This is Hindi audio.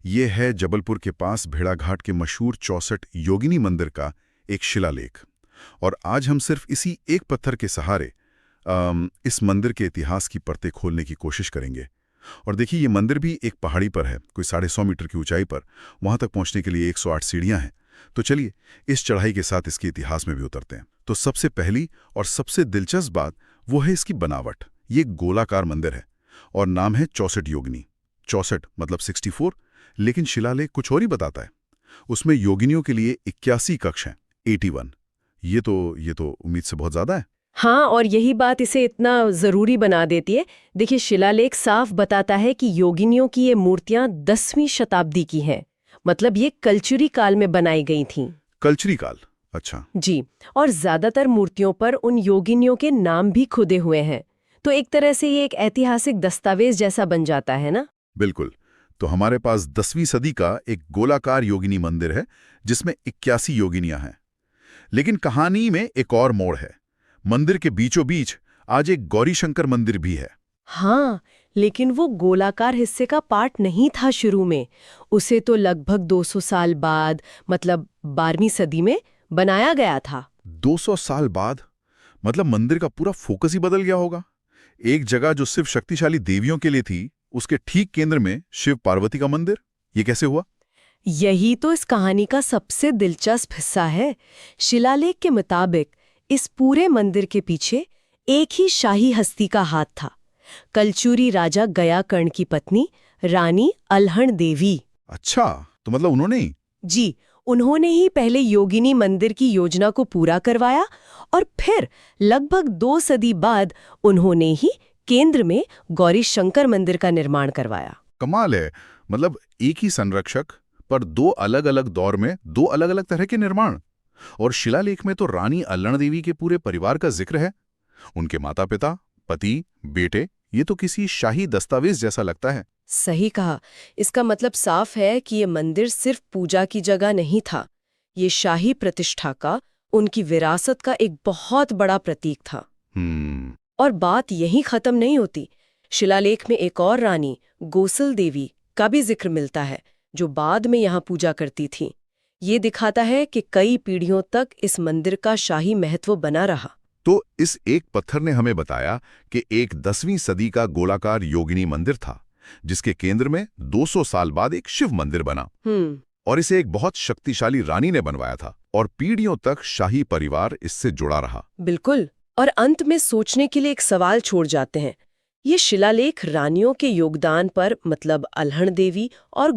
ये है जबलपुर के पास भेड़ाघाट के मशहूर 64 योगिनी मंदिर का एक शिलालेख। और आज हम सिर्फ इसी एक पत्थर के सहारे इस मंदिर के इतिहास की परतें खोलने की कोशिश करेंगे। और देखिए, ये मंदिर भी एक पहाड़ी पर है, कोई 150 मीटर की ऊंचाई पर। वहां तक पहुंचने के लिए 108 सीढ़ियां हैं। तो चलिए इस चढ़ाई के साथ इसके इतिहास में भी उतरते हैं। तो सबसे पहली और सबसे दिलचस्प बात वो है इसकी बनावट। ये एक गोलाकार मंदिर है और नाम है 64 योगिनी। 64 मतलब 64, लेकिन शिलालेख कुछ और ही बताता है। उसमें योगिनियों के लिए 81 कक्ष हैं, 81। ये तो उम्मीद से बहुत ज्यादा है। हाँ, और यही बात इसे इतना जरूरी बना देती है। देखिए, शिलालेख साफ बताता है कि योगिनियों की ये मूर्तियां 10वीं शताब्दी की हैं। मतलब ये कल्चुरी काल में बनाई गई थीं। कल्चरी काल, अच्छा जी। और ज्यादातर मूर्तियों पर उन योगिनियों के नाम भी खुदे हुए हैं। तो एक तरह से ये एक ऐतिहासिक दस्तावेज जैसा बन जाता है ना। बिल्कुल। तो हमारे पास 10वीं सदी का एक गोलाकार योगिनी मंदिर है जिसमें 81 योगिनियां हैं। लेकिन कहानी में एक और मोड़ है। मंदिर के बीचों बीच आज एक गौरी शंकर मंदिर भी है। हाँ, लेकिन वो गोलाकार हिस्से का पार्ट नहीं था शुरू में। उसे तो लगभग 200 साल बाद, मतलब 12वीं सदी में बनाया गया था। 200 साल बाद? मतलब मंदिर का पूरा फोकस ही बदल गया होगा। एक जगह जो सिर्फ शक्तिशाली देवियों के लिए थी, उसके ठीक केंद्र में शिव पार्वती का मंदिर। ये कैसे हुआ? यही तो इस कहानी का सबसे दिलचस्प हिस्सा है। शिलालेख के मुताबिक इस पूरे मंदिर के पीछे एक ही शाही हस्ती का हाथ था। कलचुरी राजा गया कर्ण की पत्नी रानी अल्हण देवी। अच्छा, तो मतलब उन्होंने ही? जी, उन्होंने ही पहले योगिनी मंदिर की योजना को पूरा करवाया और फिर लगभग 2 सदी बाद उन्होंने ही केंद्र में गौरी शंकर मंदिर का निर्माण करवाया। कमाल है। मतलब एक ही संरक्षक पर 2 अलग-अलग दौर में 2 अलग-अलग तरह के निर्माण। और शिलालेख में तो रानी अल्हण देवी के पूरे परिवार का जिक्र है। उनके माता-पिता, पति, बेटे। ये तो किसी शाही दस्तावेज जैसा लगता है। सही कहा। इसका मतलब साफ है कि ये मंदिर सिर्फ पूजा की जगह नहीं था। ये शाही प्रतिष्ठा का, उनकी विरासत का एक बहुत बड़ा प्रतीक था। और बात यहीं खत्म नहीं होती। शिलालेख में एक और रानी, गोसल देवी, का भी जिक्र मिलता है, जो बाद में यहाँ पूजा करती थी। ये दिखाता है कि कई पीढ़ियों तक इस मंदिर का शाही महत्व बना रहा। तो इस एक पत्थर ने हमें बताया कि एक 10वीं सदी का गोलाकार योगिनी मंदिर था, जिसके केंद्र में 200 साल बाद एक शिव मंदिर बना। और इसे एक बहुत शक्तिशाली रानी ने बनवाया था और पीढ़ियों तक शाही परिवार इससे जुड़ा रहा। बिल्कुल। और अंत में सोचने के लिए एक सवाल छोड़ जाते हैं। ये शिलालेख रानियों के योगदान पर, मतलब अल्हण देवी और